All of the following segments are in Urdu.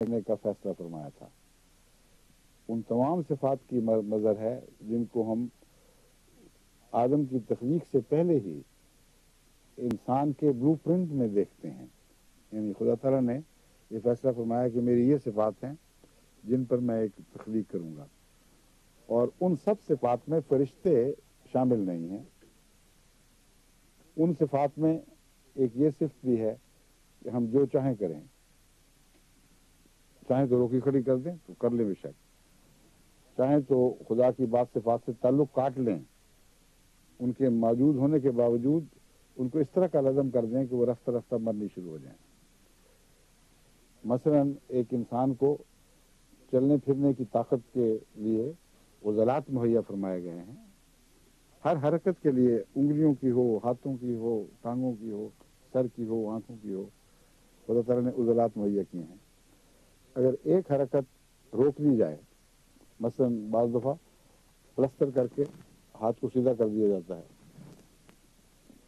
کرنے کا فیصلہ فرمایا تھا۔ ان تمام صفات کی مظہر ہے جن کو ہم آدم کی تخلیق سے پہلے ہی انسان کے بلو پرنٹ میں دیکھتے ہیں۔ یعنی خدا تعالیٰ نے یہ فیصلہ فرمایا کہ میری یہ صفات ہیں جن پر میں ایک تخلیق کروں گا، اور ان سب صفات میں فرشتے شامل نہیں ہیں۔ ان صفات میں ایک یہ صفت بھی ہے کہ ہم جو چاہیں کریں، چاہیں تو روکی کھڑی کر دیں تو کر لیں بے شک، چاہیں تو خدا کی بات صفات سے تعلق کاٹ لیں، ان کے موجود ہونے کے باوجود ان کو اس طرح کا لازم کر دیں کہ وہ رفتہ رفتہ مرنی شروع ہو جائیں۔ مثلا ایک انسان کو چلنے پھرنے کی طاقت کے لیے عضلات مہیا فرمائے گئے ہیں، ہر حرکت کے لیے انگلیوں کی ہو، ہاتھوں کی ہو، ٹانگوں کی ہو، سر کی ہو، آنکھوں کی ہو، خدا تعالیٰ نے عضلات مہیا کیے ہیں۔ اگر ایک حرکت روک لی جائے، مثلا بعض دفعہ پلسٹر کر کے ہاتھ کو سیدھا کر دیا جاتا ہے،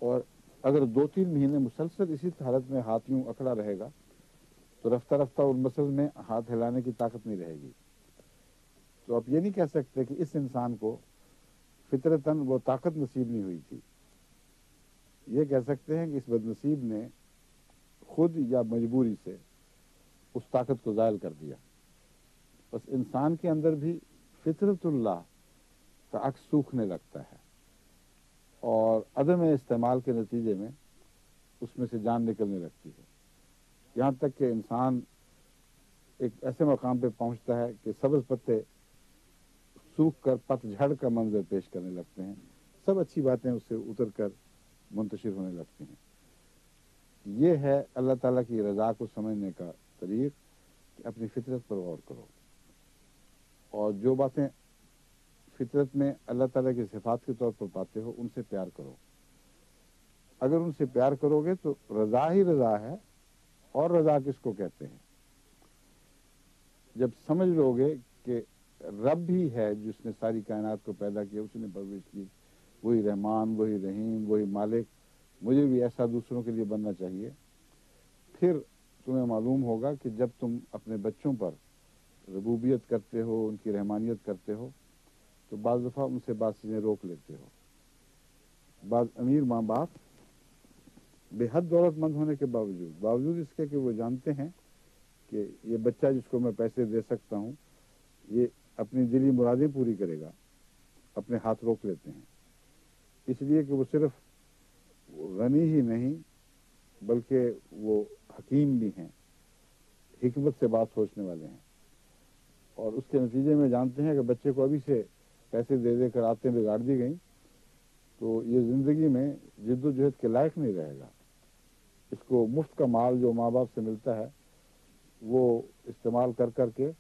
اور اگر 2-3 مہینے مسلسل اسی حالت میں ہاتھ یوں اکڑا رہے گا تو رفتہ رفتہ ان مسل میں ہاتھ ہلانے کی طاقت نہیں رہے گی۔ تو آپ یہ نہیں کہہ سکتے کہ اس انسان کو فطرتاً وہ طاقت نصیب نہیں ہوئی تھی۔ یہ کہہ سکتے ہیں کہ اس بد نصیب نے خود یا مجبوری سے اس طاقت کو زائل کر دیا۔ بس انسان کے اندر بھی فطرت اللہ کا عکس سوکھنے لگتا ہے، اور عدم استعمال کے نتیجے میں اس میں سے جان نکلنے لگتی ہے، یہاں تک کہ انسان ایک ایسے مقام پہ پہنچتا ہے کہ سبز پتے سوکھ کر پت جھڑ کا منظر پیش کرنے لگتے ہیں، سب اچھی باتیں اس سے اتر کر منتشر ہونے لگتی ہیں۔ یہ ہے اللہ تعالیٰ کی رضا کو سمجھنے کا طریق کہ اپنی فطرت پر غور کرو، اور جو باتیں فطرت میں اللہ تعالیٰ کی صفات کے طور پر پاتے ہو ان سے پیار کرو۔ اگر ان سے پیار کرو گے تو رضا ہی رضا ہے، اور رضا کس کو کہتے ہیں؟ جب سمجھ لو گے کہ رب بھی ہے جس نے ساری کائنات کو پیدا کیا، اس نے پرورش کی، وہی رحمان، وہی رحیم، وہی مالک، مجھے بھی ایسا دوسروں کے لیے بننا چاہیے، پھر تمہیں معلوم ہوگا کہ جب تم اپنے بچوں پر ربوبیت کرتے ہو، ان کی رحمانیت کرتے ہو، تو بعض دفعہ ان سے بعض چیزیں روک لیتے ہو۔ بعض امیر ماں باپ بے حد دولت مند ہونے کے باوجود اس کے کہ وہ جانتے ہیں کہ یہ بچہ جس کو میں پیسے دے سکتا ہوں یہ اپنی دلی مرادیں پوری کرے گا، اپنے ہاتھ روک لیتے ہیں، اس لیے کہ وہ صرف غنی ہی نہیں بلکہ وہ حکیم بھی ہیں، حکمت سے بات سوچنے والے ہیں، اور اس کے نتیجے میں جانتے ہیں کہ بچے کو ابھی سے پیسے دے دے کر عادتیں بگاڑ دی گئیں تو یہ زندگی میں جد و جہد کے لائق نہیں رہے گا۔ اس کو مفت کا مال جو ماں باپ سے ملتا ہے وہ استعمال کر کر کے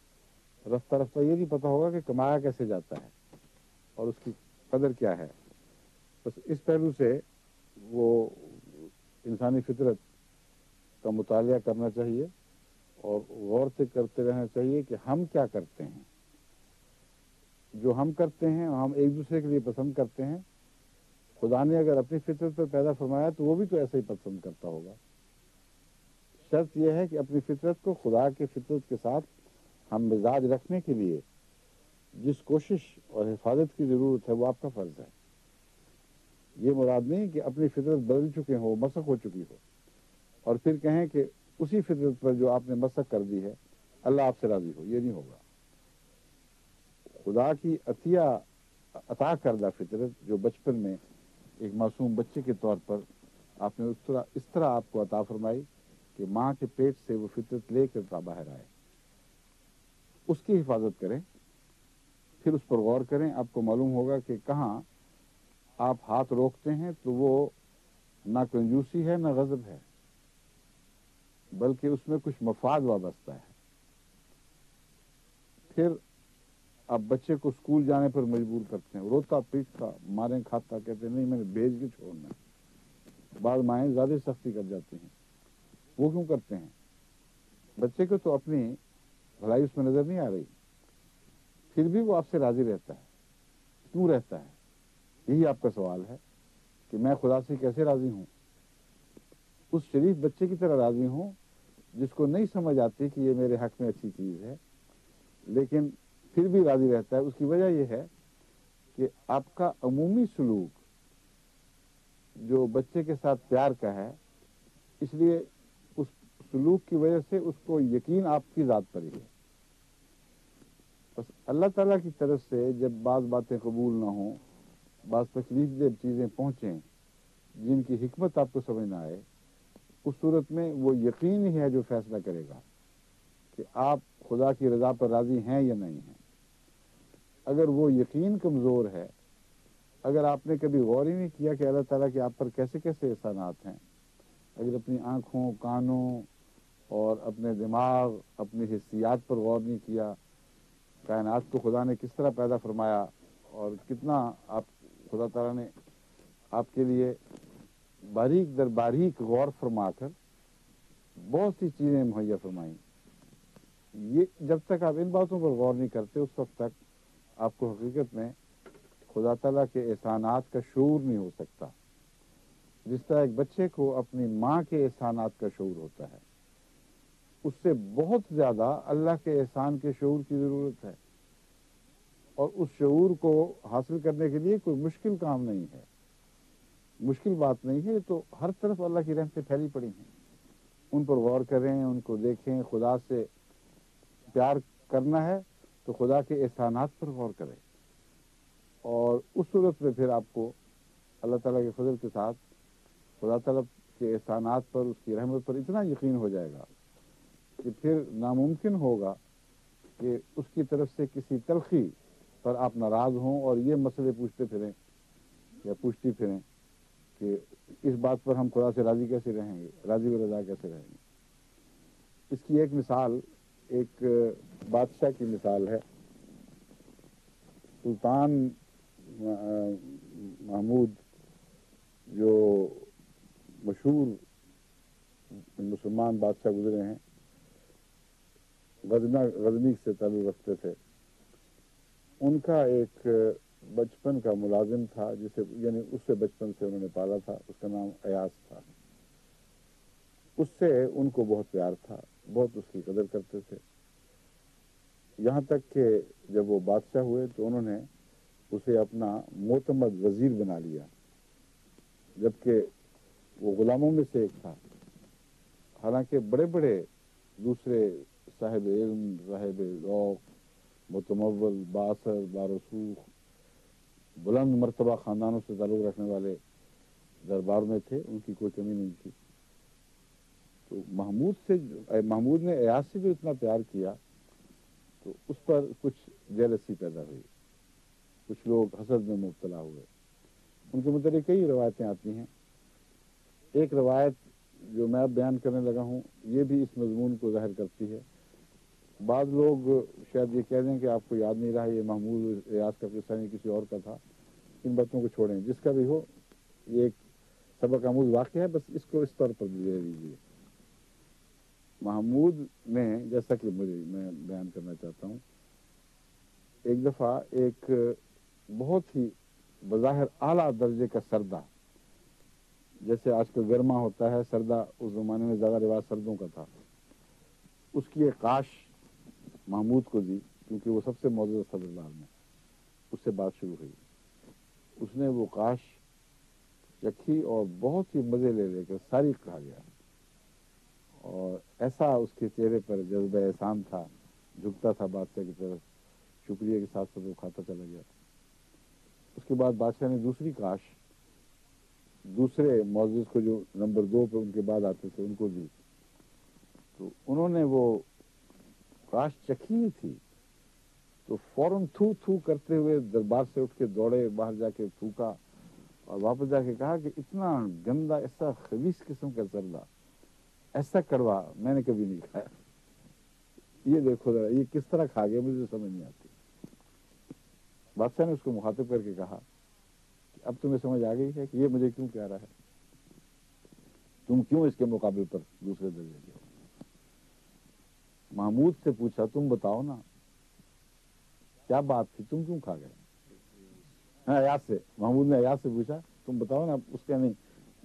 رفتہ رفتہ یہ نہیں پتہ ہوگا کہ کمایا کیسے جاتا ہے اور اس کی قدر کیا ہے۔ بس اس پہلو سے وہ انسانی فطرت کا مطالعہ کرنا چاہیے اور غور سے کرتے رہنا چاہیے کہ ہم کیا کرتے ہیں۔ جو ہم کرتے ہیں ہم ایک دوسرے کے لیے پسند کرتے ہیں، خدا نے اگر اپنی فطرت پر پیدا فرمایا تو وہ بھی تو ایسا ہی پسند کرتا ہوگا۔ شرط یہ ہے کہ اپنی فطرت کو خدا کی فطرت کے ساتھ ہم مزاج رکھنے کے لیے جس کوشش اور حفاظت کی ضرورت ہے وہ آپ کا فرض ہے۔ یہ مراد نہیں کہ اپنی فطرت بدل چکے ہو، مسخ ہو چکی ہو، اور پھر کہیں کہ اسی فطرت پر جو آپ نے مسخ کر دی ہے اللہ آپ سے راضی ہو، یہ نہیں ہوگا۔ خدا کی عطا کردہ فطرت جو بچپن میں ایک معصوم بچے کے طور پر آپ نے اس طرح آپ کو عطا فرمائی کہ ماں کے پیٹ سے وہ فطرت لے کر باہر آئے، اس کی حفاظت کریں، پھر اس پر غور کریں، آپ کو معلوم ہوگا کہ کہاں آپ ہاتھ روکتے ہیں تو وہ نہ کنجوسی ہے نہ غضب ہے، بلکہ اس میں کچھ مفاد وابستہ ہے۔ پھر آپ بچے کو اسکول جانے پر مجبور کرتے ہیں، روتا پیٹتا ماریں کھاتا، کہتے ہیں نہیں میں نے بھیج کے چھوڑنا ہے۔ بعض مائیں زیادہ سختی کر جاتی ہیں، وہ کیوں کرتے ہیں؟ بچے کو تو اپنی بھلائی اس میں نظر نہیں آ رہی، پھر بھی وہ آپ سے راضی رہتا ہے، کیوں رہتا ہے؟ یہی آپ کا سوال ہے کہ میں خدا سے کیسے راضی ہوں؟ اس شریف بچے کی طرح راضی ہوں جس کو نہیں سمجھ آتی کہ یہ میرے حق میں اچھی چیز ہے لیکن پھر بھی راضی رہتا ہے، اس کی وجہ یہ ہے کہ آپ کا عمومی سلوک جو بچے کے ساتھ پیار کا ہے، اس لیے اس سلوک کی وجہ سے اس کو یقین آپ کی ذات پر ہی ہے۔ بس اللہ تعالیٰ کی طرف سے جب بعض باتیں قبول نہ ہوں، بعض تکلیف دہ چیزیں پہنچیں جن کی حکمت آپ کو سمجھ نہ آئے، اس صورت میں وہ یقین ہی ہے جو فیصلہ کرے گا کہ آپ خدا کی رضا پر راضی ہیں یا نہیں ہیں۔ اگر وہ یقین کمزور ہے، اگر آپ نے کبھی غور ہی نہیں کیا کہ اللہ تعالیٰ کے آپ پر کیسے کیسے احسانات ہیں، اگر اپنی آنکھوں، کانوں اور اپنے دماغ، اپنی حسیات پر غور نہیں کیا، کائنات کو خدا نے کس طرح پیدا فرمایا اور کتنا آپ خدا تعالیٰ نے آپ کے لیے باریک در باریک غور فرما کر بہت سی چیزیں مہیا فرمائیں، یہ جب تک آپ ان باتوں پر غور نہیں کرتے اس وقت تک آپ کو حقیقت میں خدا تعالیٰ کے احسانات کا شعور نہیں ہو سکتا۔ جس طرح ایک بچے کو اپنی ماں کے احسانات کا شعور ہوتا ہے، اس سے بہت زیادہ اللہ کے احسان کے شعور کی ضرورت ہے، اور اس شعور کو حاصل کرنے کے لیے کوئی مشکل کام نہیں ہے، مشکل بات نہیں ہے، تو ہر طرف اللہ کی رحمتیں پھیلی پڑی ہیں، ان پر غور کریں، ان کو دیکھیں۔ خدا سے پیار کرنا ہے تو خدا کے احسانات پر غور کریں، اور اس صورت میں پھر آپ کو اللہ تعالیٰ کے فضل کے ساتھ خدا تعالیٰ کے احسانات پر، اس کی رحمت پر اتنا یقین ہو جائے گا کہ پھر ناممکن ہوگا کہ اس کی طرف سے کسی تلخی پر آپ ناراض ہوں اور یہ مسئلے پوچھتے پھریں یا پوچھتی پھریں کہ اس بات پر ہم خدا سے راضی کیسے رہیں گے، راضی و رضا کیسے رہیں گے۔ اس کی ایک مثال ایک بادشاہ کی مثال ہے، سلطان محمود جو مشہور مسلمان بادشاہ گزرے ہیں، غزنی سے تعلق رکھتے تھے۔ ان کا ایک بچپن کا ملازم تھا جسے یعنی اس سے بچپن سے انہوں نے پالا تھا، اس کا نام ایاز تھا۔ اس سے ان کو بہت پیار تھا، بہت اس کی قدر کرتے تھے، یہاں تک کہ جب وہ بادشاہ ہوئے تو انہوں نے اسے اپنا معتمد وزیر بنا لیا، جبکہ وہ غلاموں میں سے ایک تھا۔ حالانکہ بڑے بڑے دوسرے صاحب علم، صاحب ذوق، متمول، بااثر، بارسوخ، بلند مرتبہ خاندانوں سے تعلق رکھنے والے دربار میں تھے، ان کی کوئی کمی نہیں تھی۔ تو محمود نے ایاز سے جو اتنا پیار کیا تو اس پر کچھ جیلسی پیدا ہوئی، کچھ لوگ حسد میں مبتلا ہوئے۔ ان کے متعلق کئی روایتیں آتی ہیں۔ ایک روایت جو میں اب بیان کرنے لگا ہوں یہ بھی اس مضمون کو ظاہر کرتی ہے۔ بعض لوگ شاید یہ کہہ دیں کہ آپ کو یاد نہیں رہا، یہ محمود ایاز کا قصہ نہیں، کسی اور کا تھا، ان باتوں کو چھوڑیں، جس کا بھی ہو یہ ایک سبق آموز واقعہ ہے، بس اس کو اس طور پر لے لیجیے۔ محمود نے، جیسا کہ میں بیان کرنا چاہتا ہوں، ایک دفعہ ایک بہت ہی بظاہر اعلیٰ درجے کا سردہ، جیسے آج کل گرما ہوتا ہے، سردہ اس زمانے میں زیادہ رواج سردوں کا تھا، اس کی ایک کاش محمود کو دی، کیونکہ وہ سب سے معزز تھا دربار میں۔ اس سے بات شروع ہوئی، اس نے وہ کاش چکھی اور بہت ہی مزے لے لے کر ساری کھا گیا، اور ایسا اس کے چہرے پر جذبہ احسان تھا، جھکتا تھا بادشاہ کی طرف، شکریہ کے ساتھ ساتھ وہ کھاتا چلا گیا۔ اس کے بعد بادشاہ نے دوسری کاش دوسرے معزز کو، جو نمبر 2 پہ ان کے بعد آتے تھے، ان کو دی، تو انہوں نے وہ کاش چکھی نہیں تھی تو فوراً تھو تھو کرتے ہوئے دربار سے اٹھ کے دوڑے، باہر جا کے تھوکا اور واپس جا کے کہا کہ اتنا گندا، ایسا خبیث قسم کا زردہ، ایسا کڑوا میں نے کبھی نہیں کھایا، یہ دیکھو ذرا یہ کس طرح کھا گیا، مجھے سمجھ نہیں آتی۔ بادشاہ نے اس کو مخاطب کر کے کہا کہ اب تمہیں سمجھ آ گئی ہے کہ یہ مجھے کیوں کہہ رہا ہے، تم کیوں اس کے مقابل پر دوسرے درجے کے ہو۔ محمود سے پوچھا تم بتاؤ نا کیا بات تھی، تم کیوں کھا گئے؟ ایاز سے، محمود نے ایاز سے پوچھا تم بتاؤ نا، اس کا نہیں،